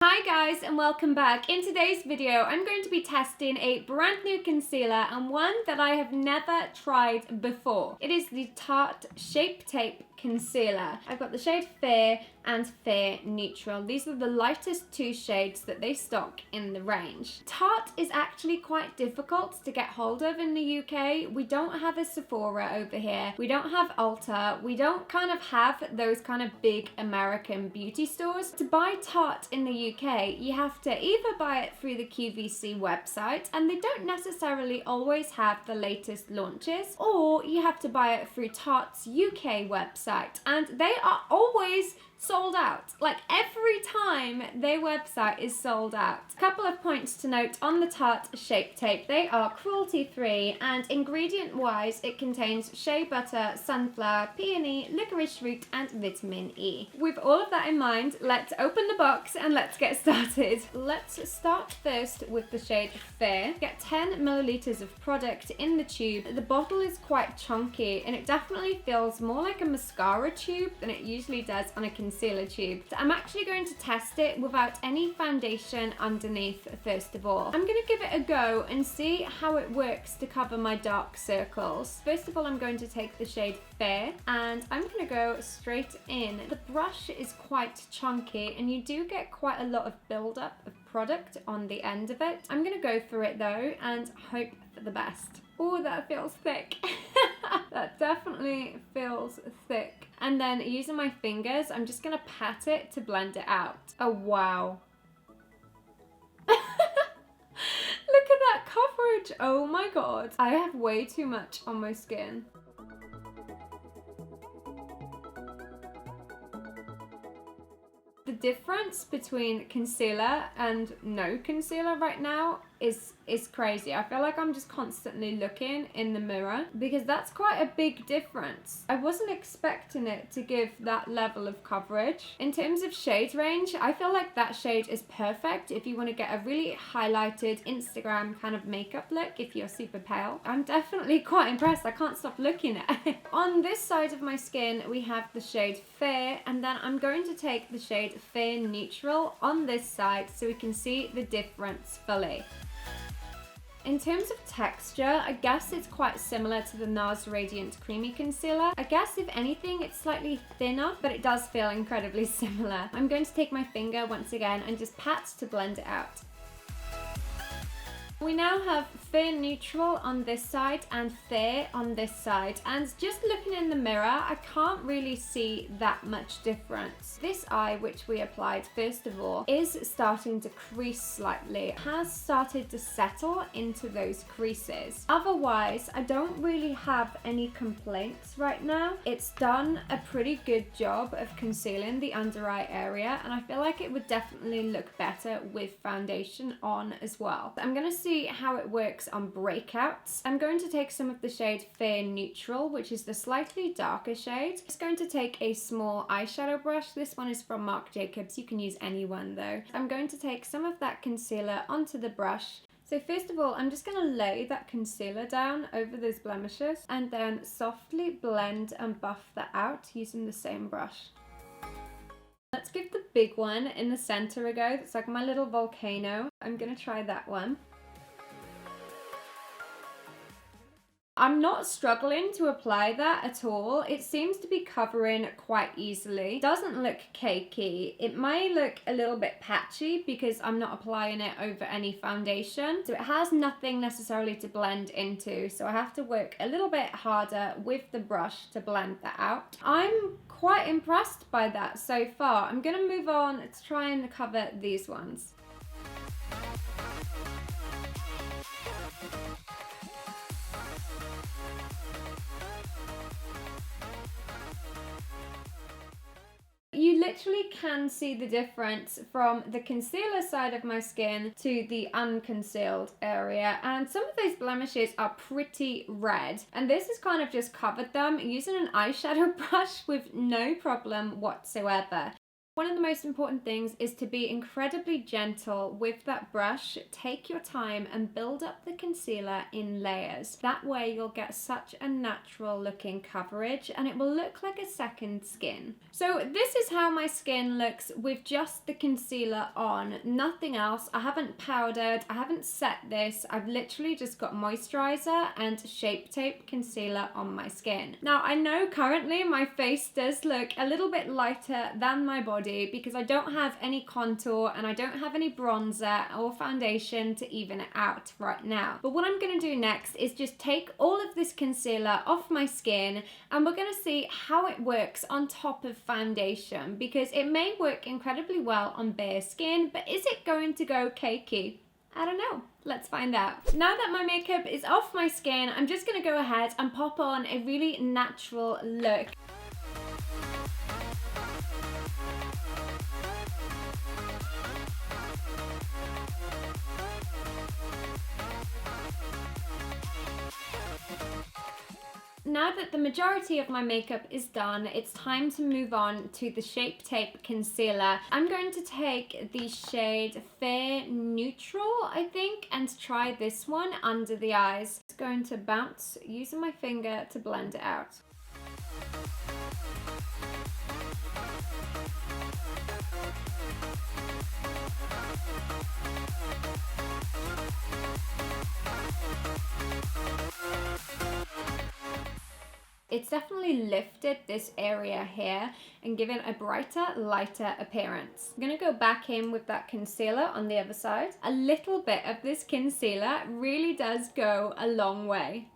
Hi guys and welcome back. In today's video I'm going to be testing a brand new concealer and one that I have never tried before. It is the Tarte Shape Tape Concealer. I've got the shade Fair and Fair Neutral. These are the lightest two shades that they stock in the range. Tarte is actually quite difficult to get hold of in the UK. We don't have a Sephora over here. We don't have Ulta. We don't kind of have those kind of big American beauty stores. To buy Tarte in the UK, you have to either buy it through the QVC website, and they don't necessarily always have the latest launches, or you have to buy it through Tarte's UK website, and they are always sold out. Like every time their website is sold out. A couple of points to note on the Tarte Shape Tape. They are cruelty free, and ingredient wise it contains shea butter, sunflower, peony, licorice root and vitamin E. With all of that in mind, let's open the box and let's get started. Let's start first with the shade Fair. Get 10 milliliters of product in the tube. The bottle is quite chunky and it definitely feels more like a mascara tube than it usually does on a concealer tube. So I'm actually going to test it without any foundation underneath first of all. I'm going to give it a go and see how it works to cover my dark circles. First of all, I'm going to take the shade Fair and I'm going to go straight in. The brush is quite chunky and you do get quite a lot of buildup of product on the end of it. I'm going to go for it though and hope for the best. Oh, that feels thick. That definitely feels thick. And then using my fingers, I'm just gonna pat it to blend it out. Oh, wow. Look at that coverage. Oh my God. I have way too much on my skin. The difference between concealer and no concealer right now is crazy. I feel like I'm just constantly looking in the mirror because that's quite a big difference. I wasn't expecting it to give that level of coverage. In terms of shade range, I feel like that shade is perfect if you want to get a really highlighted Instagram kind of makeup look if you're super pale. I'm definitely quite impressed. I can't stop looking at it. On this side of my skin, we have the shade Fair, and then I'm going to take the shade Fair Neutral on this side so we can see the difference fully. In terms of texture, I guess it's quite similar to the NARS Radiant Creamy Concealer. I guess if anything, it's slightly thinner, but it does feel incredibly similar. I'm going to take my finger once again and just pat to blend it out. We now have Fair Neutral on this side and Fair on this side, and just looking in the mirror I can't really see that much difference. This eye, which we applied first of all, is starting to crease slightly. It has started to settle into those creases. Otherwise, I don't really have any complaints right now. It's done a pretty good job of concealing the under eye area, and I feel like it would definitely look better with foundation on as well. I'm going to see how it works on breakouts. I'm going to take some of the shade Fair Neutral, which is the slightly darker shade. I'm just going to take a small eyeshadow brush. This one is from Marc Jacobs. You can use any one though. I'm going to take some of that concealer onto the brush. So first of all, I'm just going to lay that concealer down over those blemishes and then softly blend and buff that out using the same brush. Let's give the big one in the center a go. It's like my little volcano. I'm going to try that one. I'm not struggling to apply that at all. It seems to be covering quite easily. It doesn't look cakey. It may look a little bit patchy because I'm not applying it over any foundation. So it has nothing necessarily to blend into. So I have to work a little bit harder with the brush to blend that out. I'm quite impressed by that so far. I'm gonna move on to try and cover these ones. You literally can see the difference from the concealer side of my skin to the unconcealed area, and some of those blemishes are pretty red, and this has kind of just covered them using an eyeshadow brush with no problem whatsoever. One of the most important things is to be incredibly gentle with that brush. Take your time and build up the concealer in layers. That way you'll get such a natural looking coverage and it will look like a second skin. So this is how my skin looks with just the concealer on, nothing else. I haven't powdered, I haven't set this. I've literally just got moisturizer and Shape Tape concealer on my skin. Now I know currently my face does look a little bit lighter than my body because I don't have any contour and I don't have any bronzer or foundation to even it out right now. But what I'm going to do next is just take all of this concealer off my skin and we're going to see how it works on top of foundation, because it may work incredibly well on bare skin, but is it going to go cakey? I don't know. Let's find out. Now that my makeup is off my skin, I'm just going to go ahead and pop on a really natural look. Now that the majority of my makeup is done, it's time to move on to the Shape Tape concealer. I'm going to take the shade Fair Neutral, I think, and try this one under the eyes. It's going to bounce using my finger to blend it out. It's definitely lifted this area here and given a brighter, lighter appearance. I'm going to go back in with that concealer on the other side. A little bit of this concealer really does go a long way.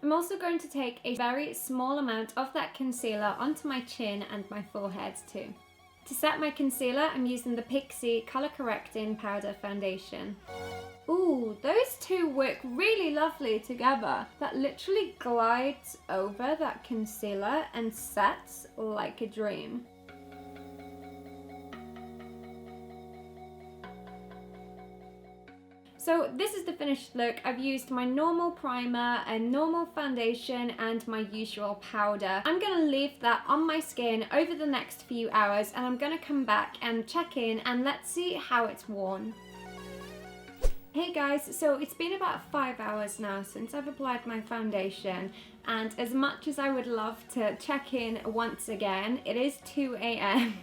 I'm also going to take a very small amount of that concealer onto my chin and my forehead too. To set my concealer, I'm using the Pixi Color Correcting Powder Foundation. Ooh, those two work really lovely together. That literally glides over that concealer and sets like a dream. So this is the finished look. I've used my normal primer, a normal foundation, and my usual powder. I'm gonna leave that on my skin over the next few hours and I'm gonna come back and check in and let's see how it's worn. Hey guys, so it's been about 5 hours now since I've applied my foundation, and as much as I would love to check in once again, it is 2 a.m.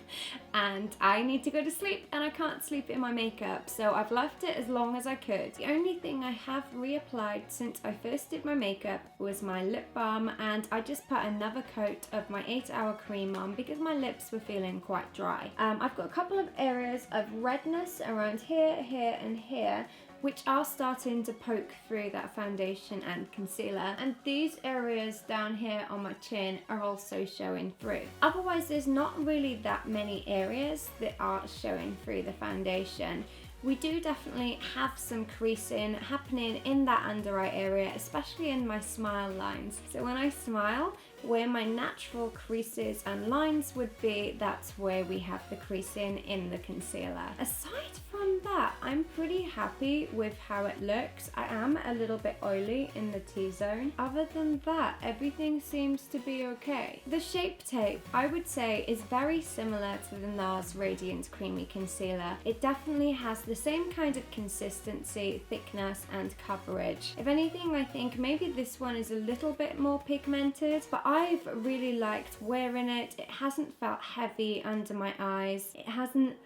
and I need to go to sleep and I can't sleep in my makeup, so I've left it as long as I could. The only thing I have reapplied since I first did my makeup was my lip balm, and I just put another coat of my 8-hour cream on because my lips were feeling quite dry. I've got a couple of areas of redness around here, here and here, which are starting to poke through that foundation and concealer, and these areas down here on my chin are also showing through. Otherwise, there's not really that many areas that are showing through the foundation. We do definitely have some creasing happening in that under eye area, especially in my smile lines. So when I smile, where my natural creases and lines would be, that's where we have the creasing in the concealer. Aside from that, I'm pretty happy with how it looks. I am a little bit oily in the T-zone. Other than that, everything seems to be okay. The Shape Tape, I would say, is very similar to the NARS Radiant Creamy Concealer. It definitely has the same kind of consistency, thickness and coverage. If anything, I think maybe this one is a little bit more pigmented, but I've really liked wearing it. It hasn't felt heavy under my eyes. It hasn't...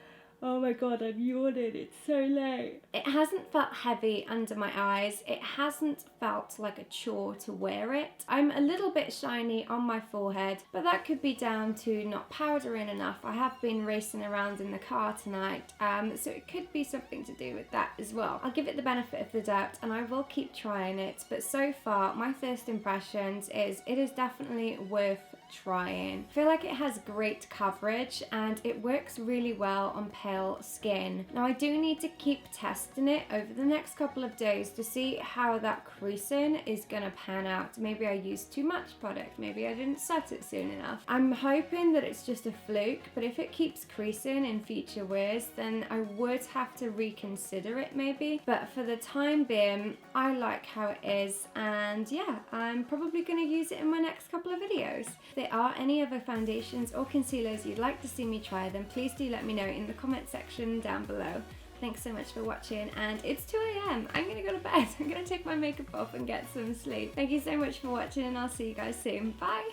Oh my god, I'm yawning, it's so late. It hasn't felt heavy under my eyes. It hasn't felt like a chore to wear it. I'm a little bit shiny on my forehead, but that could be down to not powdering enough. I have been racing around in the car tonight, so it could be something to do with that as well. I'll give it the benefit of the doubt and I will keep trying it, but so far my first impressions is it is definitely worth trying. I feel like it has great coverage and it works really well on pale skin. Now I do need to keep testing it over the next couple of days to see how that creasing is gonna pan out. Maybe I used too much product, maybe I didn't set it soon enough. I'm hoping that it's just a fluke, but if it keeps creasing in future wears, then I would have to reconsider it maybe. But for the time being, I like how it is, and yeah, I'm probably gonna use it in my next couple of videos. The there are any other foundations or concealers you'd like to see me try, then please do let me know in the comment section down below. Thanks so much for watching, and it's 2 AM. I'm gonna go to bed. I'm gonna take my makeup off and get some sleep. Thank you so much for watching, and I'll see you guys soon. Bye!